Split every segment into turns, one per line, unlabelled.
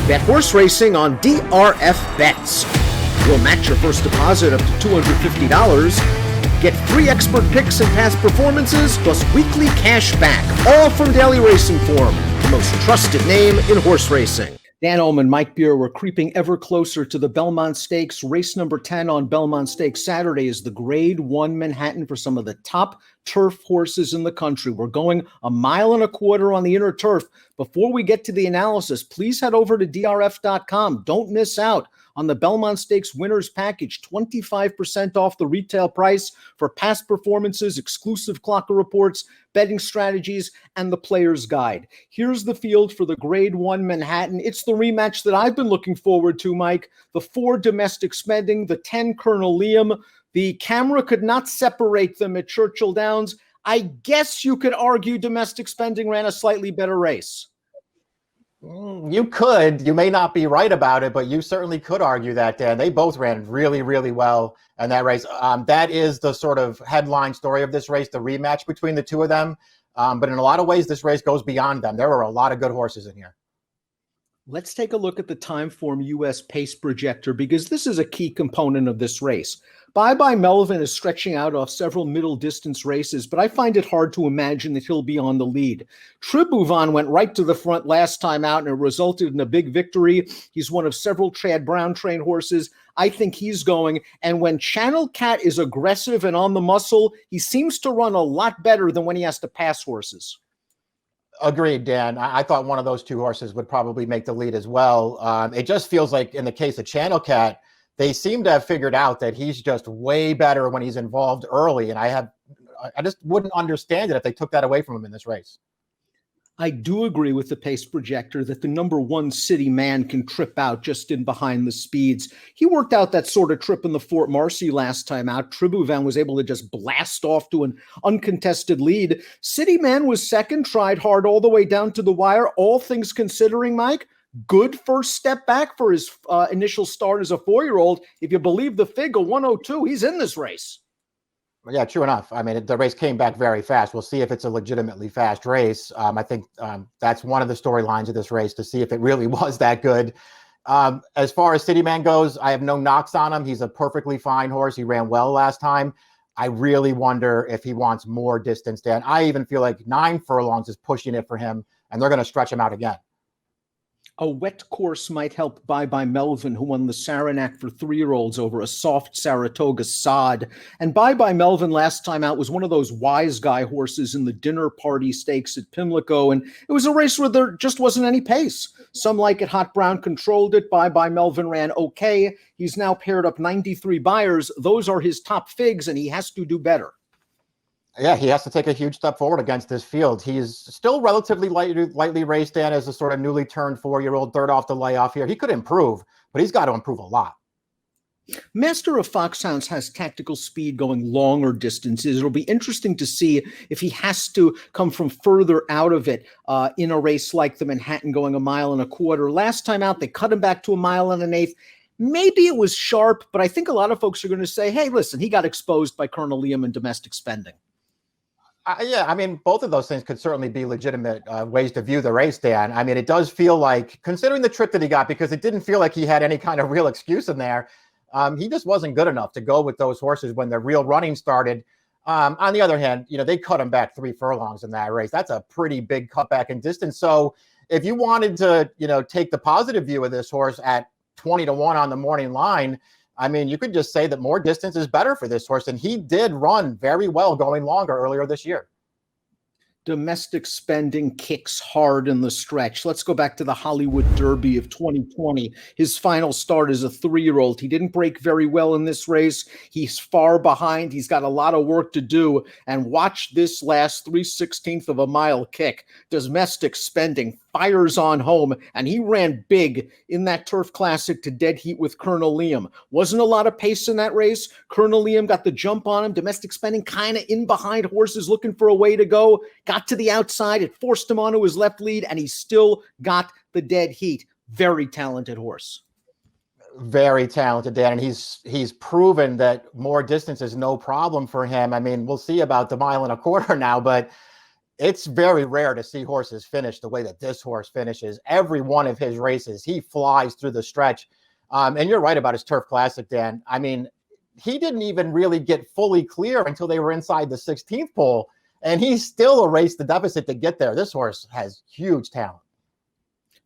Bet horse racing on DRF Bets. We'll match your first deposit up to $250. Get free expert picks and past performances, plus weekly cash back, all from Daily Racing Form, the most trusted name in horse racing. Dan Illman, Mike Beer, we're creeping ever closer to the Belmont Stakes. Race number 10 on Belmont Stakes Saturday is the Grade 1 Manhattan for some of the top turf horses in the country. We're going 1.25 miles on the inner turf. Before we get to the analysis, please head over to DRF.com. Don't miss out on the Belmont Stakes Winners Package, 25% off the retail price for past performances, exclusive clocker reports, betting strategies, and the player's guide. Here's the field for the Grade 1 Manhattan. It's the rematch that I've been looking forward to, Mike. The 4 Domestic Spending, the 10 Colonel Liam. The camera could not separate them at Churchill Downs. I guess you could argue Domestic Spending ran a slightly better race.
You could. You may not be right about it, but you certainly could argue that, Dan. They both ran really, really well in that race. That is the sort of headline story of this race, the rematch between the two of them. But in a lot of ways, this race goes beyond them. There are a lot of good horses in here.
Let's take a look at the Timeform US pace projector, because this is a key component of this race. Bye Bye Melvin is stretching out off several middle distance races, but I find it hard to imagine that he'll be on the lead. Tribhuvan went right to the front last time out, and it resulted in a big victory. He's one of several Chad Brown trained horses. I think he's going. And when Channel Cat is aggressive and on the muscle, he seems to run a lot better than when he has to pass horses.
Agreed, Dan. I thought one of those two horses would probably make the lead as well. It just feels like in the case of Channel Cat, they seem to have figured out that he's just way better when he's involved early. And I just wouldn't understand it if they took that away from him in this race.
I do agree with the pace projector that the number 1 City Man can trip out just in behind the speeds. He worked out that sort of trip in the Fort Marcy last time out. Tribhuvan was able to just blast off to an uncontested lead. City Man was second, tried hard all the way down to the wire. All things considering, Mike, good first step back for his initial start as a 4-year-old. If you believe the figure 102, he's in this race.
Yeah, true enough. I mean, the race came back very fast. We'll see if it's a legitimately fast race. I think that's one of the storylines of this race, to see if it really was that good. As far as City Man goes, I have no knocks on him. He's a perfectly fine horse. He ran well last time. I really wonder if he wants more distance, Dan. I even feel like 9 furlongs is pushing it for him, and they're going to stretch him out again.
A wet course might help Bye Bye Melvin, who won the Saranac for 3-year-olds over a soft Saratoga sod. And Bye Bye Melvin last time out was one of those wise guy horses in the dinner party stakes at Pimlico. And it was a race where there just wasn't any pace. Some Like It Hot Brown controlled it. Bye Bye Melvin ran okay. He's now paired up 93 buyers. Those are his top figs, and he has to do better.
Yeah, he has to take a huge step forward against this field. He's still relatively lightly raced, Dan, as a sort of newly turned 4-year-old, third off the layoff here. He could improve, but he's got to improve a lot.
Master of Foxhounds has tactical speed going longer distances. It'll be interesting to see if he has to come from further out of it in a race like the Manhattan going 1.25 miles. Last time out, they cut him back to 1.1 1/8. Maybe it was sharp, but I think a lot of folks are going to say, hey, listen, he got exposed by Colonel Liam in Domestic Spending.
Yeah, I mean, both of those things could certainly be legitimate ways to view the race, Dan. I mean, it does feel like, considering the trip that he got, because it didn't feel like he had any kind of real excuse in there, he just wasn't good enough to go with those horses when the real running started. On the other hand, they cut him back 3 furlongs in that race. That's a pretty big cutback in distance. So if you wanted to, take the positive view of this horse at 20-1 on the morning line, I mean, you could just say that more distance is better for this horse, and he did run very well going longer earlier this year.
Domestic Spending kicks hard in the stretch. Let's go back to the Hollywood Derby of 2020. His final start as a 3-year-old. He didn't break very well in this race. He's far behind. He's got a lot of work to do. And watch this last 3/16 of a mile kick. Domestic Spending fires on home, and he ran big in that Turf Classic to dead heat with Colonel Liam. Wasn't a lot of pace in that race. Colonel Liam got the jump on him. Domestic Spending kind of in behind horses looking for a way to go. Got to the outside. It forced him onto his left lead, and he still got the dead heat. Very talented horse.
Very talented, Dan, and he's proven that more distance is no problem for him. I mean, we'll see about the 1.25 miles now, but It's very rare to see horses finish the way that this horse finishes. Every one of his races, he flies through the stretch. And you're right about his Turf Classic, Dan. I mean, he didn't even really get fully clear until they were inside the 16th pole, and he still erased the deficit to get there. This horse has huge talent.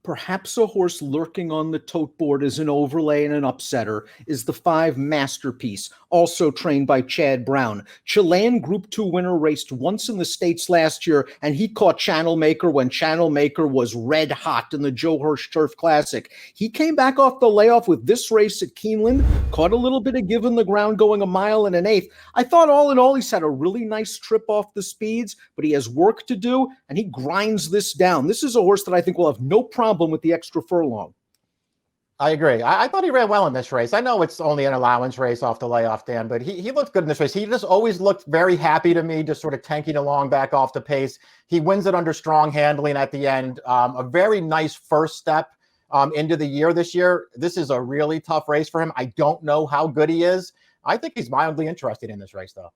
Perhaps a horse lurking on the tote board as an overlay and an upsetter is the 5 Masterpiece, also trained by Chad Brown. Chilean Group 2 winner, raced once in the States last year, and he caught Channel Maker when Channel Maker was red hot in the Joe Hirsch Turf Classic. He came back off the layoff with this race at Keeneland, caught a little bit of give in the ground going 1 1/8 miles. I thought all in all he's had a really nice trip off the speeds, but he has work to do, and he grinds this down. This is a horse that I think will have no problem with the extra furlong.
I agree. I thought he ran well in this race. I know it's only an allowance race off the layoff, Dan, but he looked good in this race. He just always looked very happy to me, just sort of tanking along back off the pace. He wins it under strong handling at the end. A very nice first step into the year this year. This is a really tough race for him. I don't know how good he is. I think he's mildly interested in this race, though.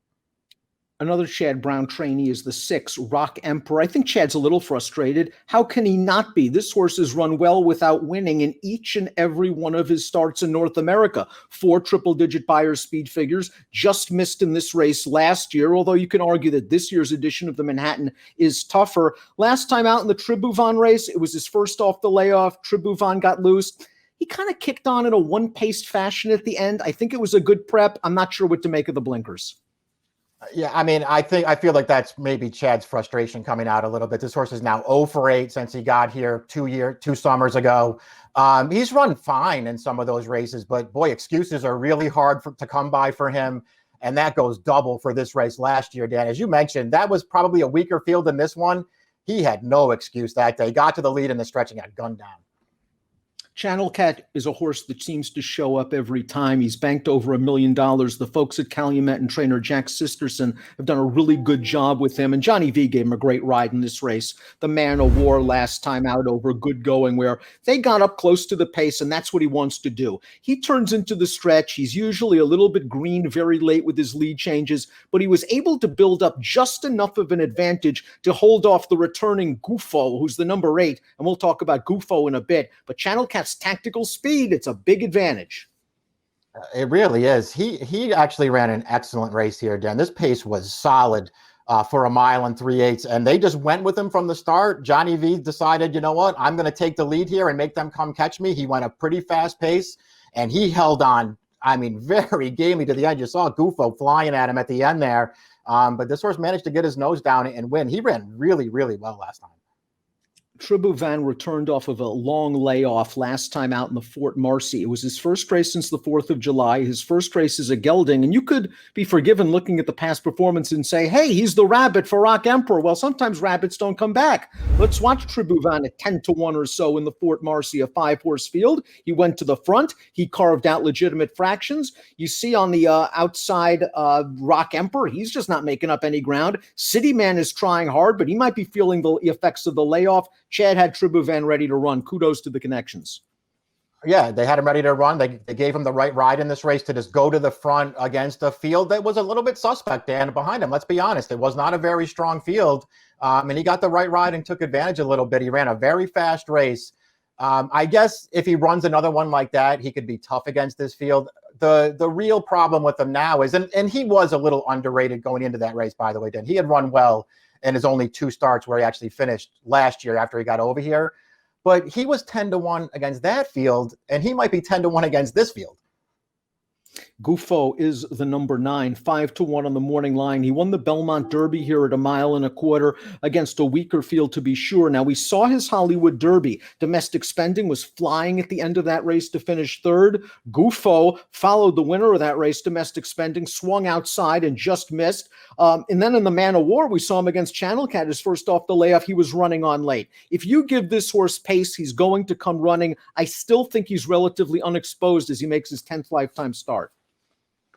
Another Chad Brown trainee is the 6, Rock Emperor. I think Chad's a little frustrated. How can he not be? This horse has run well without winning in each and every one of his starts in North America. 4 triple-digit Beyer speed figures, just missed in this race last year, although you can argue that this year's edition of the Manhattan is tougher. Last time out in the Tribhuvan race, it was his first off the layoff. Tribhuvan got loose. He kind of kicked on in a one-paced fashion at the end. I think it was a good prep. I'm not sure what to make of the blinkers.
Yeah, I mean, I feel like that's maybe Chad's frustration coming out a little bit. This horse is now 0 for 8 since he got here 2 summers ago. He's run fine in some of those races, but boy, excuses are really hard to come by for him. And that goes double for this race last year, Dan. As you mentioned, that was probably a weaker field than this one. He had no excuse that day. Got to the lead in the stretch and got gunned down.
Channel Cat is a horse that seems to show up every time. He's banked over $1 million. The folks at Calumet and trainer Jack Sisterson have done a really good job with him. And Johnny V gave him a great ride in this race. The Man of War last time out over good going, where they got up close to the pace, and that's what he wants to do. He turns into the stretch. He's usually a little bit green very late with his lead changes, but he was able to build up just enough of an advantage to hold off the returning Gufo, who's the number 8. And we'll talk about Gufo in a bit. But Channel Cat's tactical speed, it's a big advantage.
It really is. He actually ran an excellent race here, Dan. This pace was solid for 1 3/8 miles, and they just went with him from the start. Johnny V decided, you know what, I'm going to take the lead here and make them come catch me. He went a pretty fast pace, and he held on, I mean, very gamey to the end. You saw Gufo flying at him at the end there, but this horse managed to get his nose down and win. He ran really, really well last time.
Tribhuvan returned off of a long layoff last time out in the Fort Marcy. It was his first race since the 4th of July, his first race as a gelding, and you could be forgiven looking at the past performance and say, hey, he's the rabbit for Rock Emperor. Well, sometimes rabbits don't come back. Let's watch Tribhuvan at 10-1 or so in the Fort Marcy, a 5-horse field. He went to the front. He carved out legitimate fractions. You see on the outside Rock Emperor, he's just not making up any ground. City Man is trying hard, but he might be feeling the effects of the layoff. Chad had Tribhuvan ready to run. Kudos to the connections.
Yeah, they had him ready to run. They gave him the right ride in this race to just go to the front against a field that was a little bit suspect, Dan, behind him. Let's be honest. It was not a very strong field. And he got the right ride and took advantage a little bit. He ran a very fast race. I guess if he runs another one like that, he could be tough against this field. The real problem with him now is, and he was a little underrated going into that race, by the way, Dan. He had run well in his only 2 starts where he actually finished last year after he got over here. But he was 10-1 against that field, and he might be 10-1 against this field.
Gufo is the number 9, 5-1 on the morning line. He won the Belmont Derby here at 1 1/4 miles against a weaker field, to be sure. Now, we saw his Hollywood Derby. Domestic Spending was flying at the end of that race to finish 3rd. Gufo followed the winner of that race, Domestic Spending, swung outside and just missed. And then in the Man of War, we saw him against Channel Cat. His first off the layoff, he was running on late. If you give this horse pace, he's going to come running. I still think he's relatively unexposed as he makes his 10th lifetime start.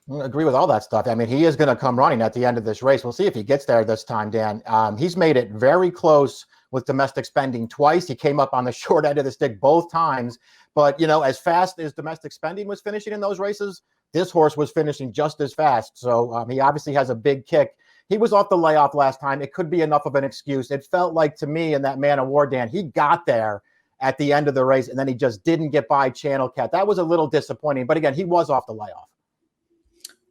I agree with all that stuff. I mean, he is going to come running at the end of this race. We'll see if he gets there this time, Dan. He's made it very close with Domestic Spending twice. He came up on the short end of the stick both times. But, you know, as fast as Domestic Spending was finishing in those races, this horse was finishing just as fast. So he obviously has a big kick. he was off the layoff last time. It could be enough of an excuse. It felt like to me in that Man of War, Dan, he got there at the end of the race, and then he just didn't get by Channel Cat. That was a little disappointing, but again, he was off the layoff.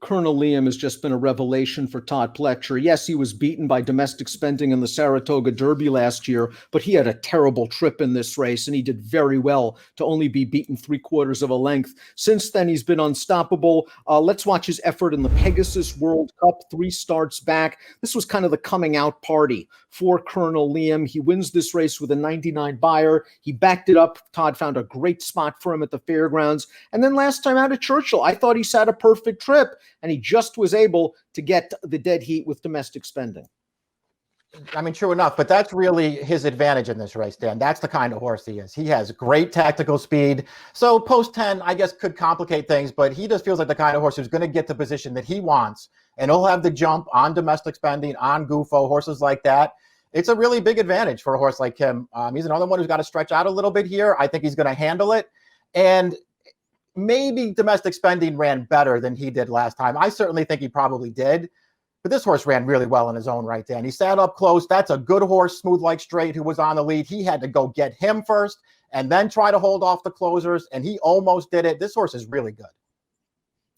Colonel Liam has just been a revelation for Todd Pletcher. Yes, he was beaten by domestic spending in the Saratoga Derby last year, but he had a terrible trip in this race, and he did very well to only be beaten 3/4 of a length. Since then, he's been unstoppable. Let's watch his effort in the Pegasus World Cup, 3 starts back. This was kind of the coming out party for Colonel Liam. He wins this race with a 99 buyer. He backed it up. Todd found a great spot for him at the fairgrounds. And then last time out at Churchill, I thought he sat a perfect trip, and he just was able to get the dead heat with domestic spending.
I mean, true enough, but that's really his advantage in this race, Dan. That's the kind of horse he is. He has great tactical speed. So post 10, I guess, could complicate things, but he just feels like the kind of horse who's going to get the position that he wants, and he'll have the jump on domestic spending, on Gufo, horses like that. It's a really big advantage for a horse like him. He's another one who's got to stretch out a little bit here. I think he's going to handle it. And maybe domestic spending ran better than he did last time. I certainly think he probably did. But this horse ran really well in his own right, Dan. He sat up close. That's a good horse, Smooth Like Straight, who was on the lead. He had to go get him first and then try to hold off the closers, and he almost did it. This horse is really good.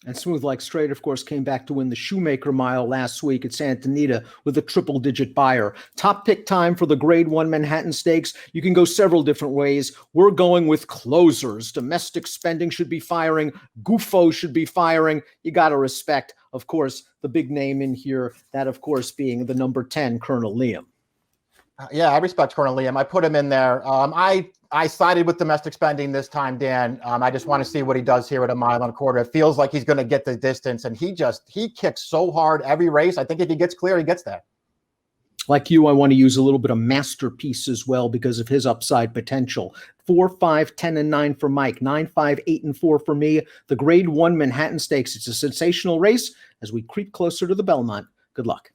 And Smooth Like Straight, of course, came back to win the Shoemaker Mile last week at Santa Anita with a triple-digit buyer. Top pick time for the Grade 1 Manhattan Stakes. You can go several different ways. We're going with closers. Domestic spending should be firing. Gufo should be firing. You got to respect, of course, the big name in here, that, of course, being the number 10, Colonel Liam.
Yeah, I respect Colonel Liam. I put him in there. I sided with domestic spending this time, Dan. I just want to see what he does here at 1.25 miles. It feels like he's going to get the distance, and he kicks so hard every race. I think if he gets clear, he gets there.
Like you, I want to use a little bit of Masterpiece as well because of his upside potential. 4, 5, 10, and 9 for Mike. 9, 5, 8, and 4 for me. The Grade 1 Manhattan Stakes. It's a sensational race as we creep closer to the Belmont. Good luck.